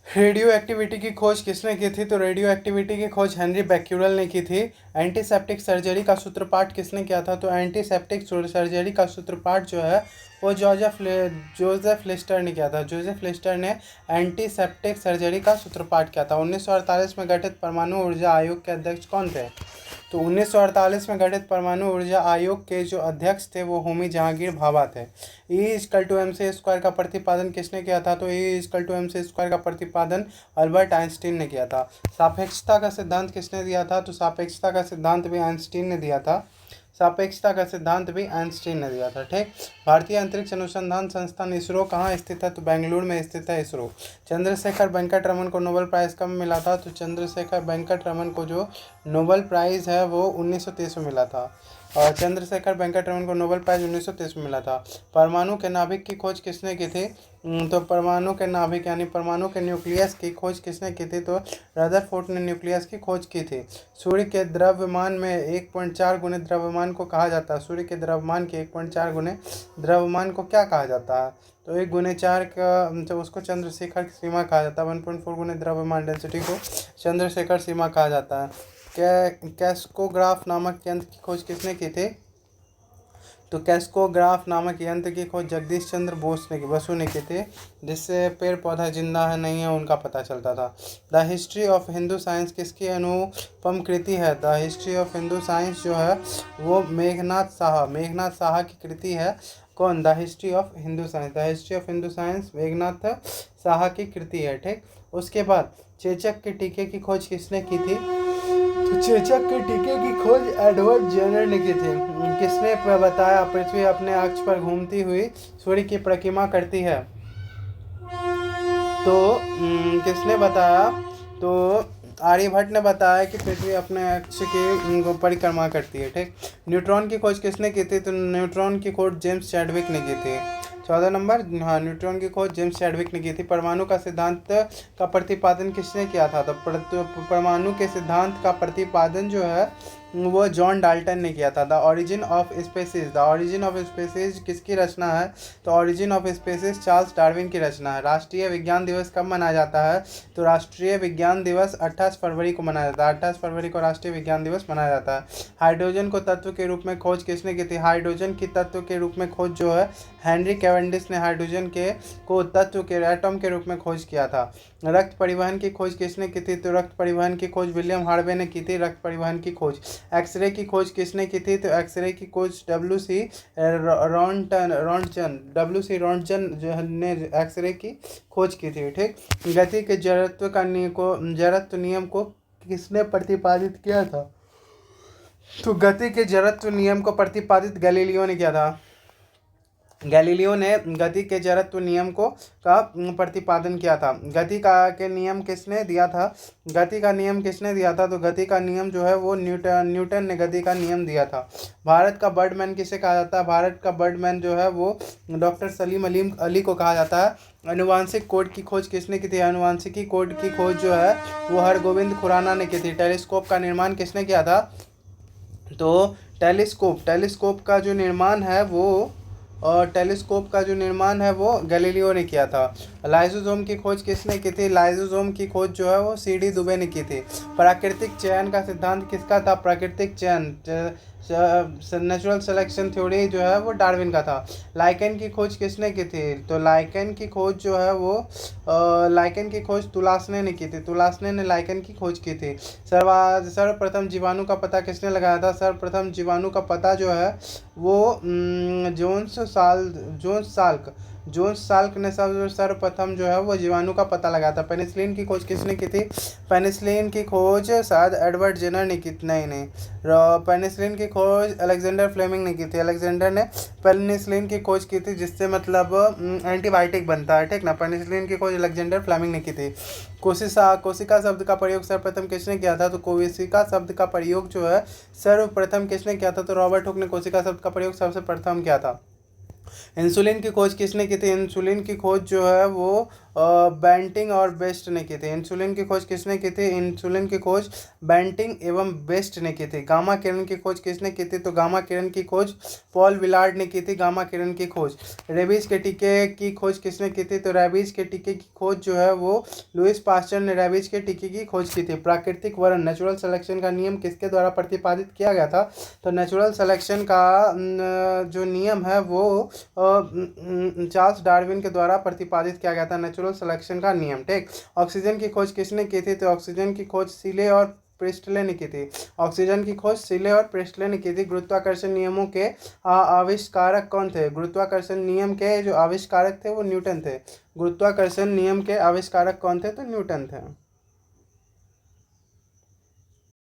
Radio activity की खोज किसने की थी? तो रेडियो एक्टिविटी की खोज हेनरी बैक्यूरेल ने की थी। एंटीसेप्टिक सर्जरी का सूत्रपात किसने किया था? तो एंटीसेप्टिक सर्जरी का सूत्रपात जो है वो जोसेफ लिस्टर ने किया था। जोसेफ लिस्टर ने एंटीसेप्टिक सर्जरी का सूत्रपात किया था। 1948 में गठित परमाणु ऊर्जा आयोग के अध्यक्ष कौन थे? तो 1948 में गठित परमाणु ऊर्जा आयोग के जो अध्यक्ष थे वो होमी जहांगीर भाभा थे। E=mc² का प्रतिपादन किसने किया था? तो E=mc² का प्रतिपादन अल्बर्ट आइंस्टीन ने किया था। सापेक्षता का सिद्धांत किसने दिया था? तो सापेक्षता का सिद्धांत भी आइंस्टीन ने दिया था। सापेक्षता का सिद्धांत भी आइंस्टीन ने दिया था। ठीक। भारतीय अंतरिक्ष अनुसंधान संस्थान इसरो कहाँ स्थित है? तो बेंगलुरु में स्थित है इसरो। चंद्रशेखर वेंकट रमन को नोबेल प्राइज़ कब मिला था? तो चंद्रशेखर वेंकट रमन को जो नोबेल प्राइज़ है वो 1930 में मिला था। और चंद्रशेखर वेंकट रमन को नोबेल प्राइज़ 1930 में मिला था। परमाणु के नाभिक की खोज किसने की थी? तो परमाणु के नाभिक यानी परमाणु के न्यूक्लियस की खोज किसने की थी? तो रदरफोर्ड ने न्यूक्लियस की खोज की थी। सूर्य के द्रव्यमान में 1.4 गुने द्रव्यमान को कहा जाता है। सूर्य के द्रव्यमान के 1.4 गुने द्रव्यमान को क्या कहा जाता है? तो 1 × 4 का तो उसको चंद्रशेखर सीमा कहा जाता है। 1.4 गुने द्रव्यमान डेंसिटी को चंद्रशेखर सीमा कहा जाता है। कैस्कोग्राफ नामक यंत्र की खोज किसने की थी? तो कैस्कोग्राफ नामक यंत्र की खोज जगदीश चंद्र बसु ने की थी, जिससे पेड़ पौधा जिंदा है नहीं है उनका पता चलता था। The history of Hindu science किसकी अनुपम कृति है? The history of Hindu science जो है वो मेघनाथ साहा की कृति है। कौन? The history of Hindu science. The history of Hindu science Meghnath Saha की कृति है। ठीक। उसके बाद चेचक के टीके की खोज किसने की थी? तो चेचक के टीके की खोज एडवर्ड जेनर ने की थी। किसने बताया पृथ्वी अपने अक्ष पर घूमती हुई सूर्य की परिक्रमा करती है? तो किसने बताया? तो आर्यभट्ट ने बताया कि पृथ्वी अपने अक्ष की परिक्रमा करती है। ठीक। न्यूट्रॉन की खोज किसने की थी? तो न्यूट्रॉन की खोज जेम्स चैडविक ने की थी। 14 नंबर, हाँ, न्यूट्रॉन की खोज जेम्स चैडविक ने की थी। परमाणु का सिद्धांत का प्रतिपादन किसने किया था? तो परमाणु के सिद्धांत का प्रतिपादन जो है वो जॉन डाल्टन ने किया था। The origin of species. The origin of species किसकी रचना है? तो origin of species Charles Darwin की रचना है। राष्ट्रीय विज्ञान दिवस कब मनाया जाता है? तो राष्ट्रीय विज्ञान दिवस 28 फरवरी को मनाया जाता है। 28 फरवरी को राष्ट्रीय विज्ञान दिवस मनाया जाता है। हाइड्रोजन को तत्व के रूप में खोज किसने की थी? हाइड्रोजन की तत्व के रूप में खोज जो है हेनरी कैवेंडिश ने हाइड्रोजन को तत्व के एटम के रूप में खोज किया था। रक्त परिवहन की खोज किसने की थी? तो रक्त परिवहन की खोज विलियम हार्वे ने की थी। रक्त परिवहन की खोज। एक्सरे की खोज किसने की थी? तो एक्सरे की खोज डब्ल्यू.सी. रॉन्टजन जो ने एक्सरे की खोज की थी। ठीक। गति के जड़त्व नियम को किसने प्रतिपादित किया था? तो गति के जड़त्व नियम को प्रतिपादित गैलीलियो ने किया था। गैलीलियो ने गति के जड़त्व नियम का प्रतिपादन किया था। गति का के नियम किसने दिया था? गति का नियम किसने दिया था? तो गति का नियम जो है वो न्यूटन ने गति का नियम दिया था। भारत का बर्डमैन किसे कहा जाता है? भारत का बर्डमैन जो है वो डॉक्टर सलीम अली को कहा जाता है। अनुवांशिक कोड की खोज किसने की थी? अनुवांशिकी कोड की खोज जो है वो हरगोविंद खुराना ने की थी। टेलीस्कोप का निर्माण किसने किया था? तो टेलीस्कोप का जो निर्माण है वो गैलीलियो ने किया था। लाइसोसोम की खोज किसने की थी? लाइसोसोम की खोज जो है वो C.D. दुबे ने की थी। प्राकृतिक चयन का सिद्धांत किसका था? प्राकृतिक चयन नेचुरल सिलेक्शन थ्योरी जो है वो डार्विन का था। लाइकेन की खोज किसने की थी? तो लाइकेन की खोज जो है वो लाइकेन की खोज तुलासने ने की थी। तुलासने ने लाइकेन की खोज की थी। सर्वप्रथम जीवाणु का पता किसने लगाया था? सर्वप्रथम जीवाणु का पता जो है वो जोन्स साल्क ने सर्वप्रथम जो है वो जीवाणु का पता लगाया था। पेनिसिलिन की खोज किसने की थी? पेनिसिलिन की खोज शायद एडवर्ड जेनर ने की। नहीं, पेनिसिलिन की खोज अलेक्जेंडर फ्लेमिंग ने की थी। अलेक्जेंडर ने पेनिसिलिन की खोज की थी जिससे मतलब एंटीबायोटिक बनता है। ठीक ना। पेनिसिलिन की खोज अलेक्जेंडर फ्लेमिंग ने की थी। कोशिका शब्द का प्रयोग सर्वप्रथम किसने किया था? तो कोशिका शब्द का प्रयोग जो है सर्वप्रथम किसने किया था? तो रॉबर्ट हुक ने कोशिका शब्द का प्रयोग सबसे प्रथम किया था। इंसुलिन की खोज किसने की थी? इंसुलिन की खोज जो है वो बेंटिंग और बेस्ट ने की थी। इंसुलिन की खोज किसने की थी? इंसुलिन की खोज बेंटिंग एवं बेस्ट ने की थी। गामा किरण की खोज किसने की थी? तो गामा किरण की खोज पॉल विलार्ड ने की थी, गामा किरण की खोज। रेबीज के टीके की खोज किसने की थी? तो रेबीज के टीके की खोज जो है वो लुइस पास्चर ने रेबीज के टीके की खोज की थी। प्राकृतिक वरण नेचुरल सिलेक्शन का नियम किसके द्वारा प्रतिपादित किया गया था? तो नेचुरल सिलेक्शन का जो नियम है वो चार्ल्स डार्विन के द्वारा प्रतिपादित किया गया था, नेचुरल सिलेक्शन का नियम। ठीक। ऑक्सीजन की खोज किसने की थी? तो ऑक्सीजन की खोज सीले और प्रिस्टले ने की थी। ऑक्सीजन की खोज सीले और प्रिस्टले ने की थी। गुरुत्वाकर्षण नियमों के आविष्कारक कौन थे? गुरुत्वाकर्षण नियम के जो आविष्कारक थे वो न्यूटन थे। गुरुत्वाकर्षण नियम के आविष्कारक कौन थे? तो न्यूटन थे।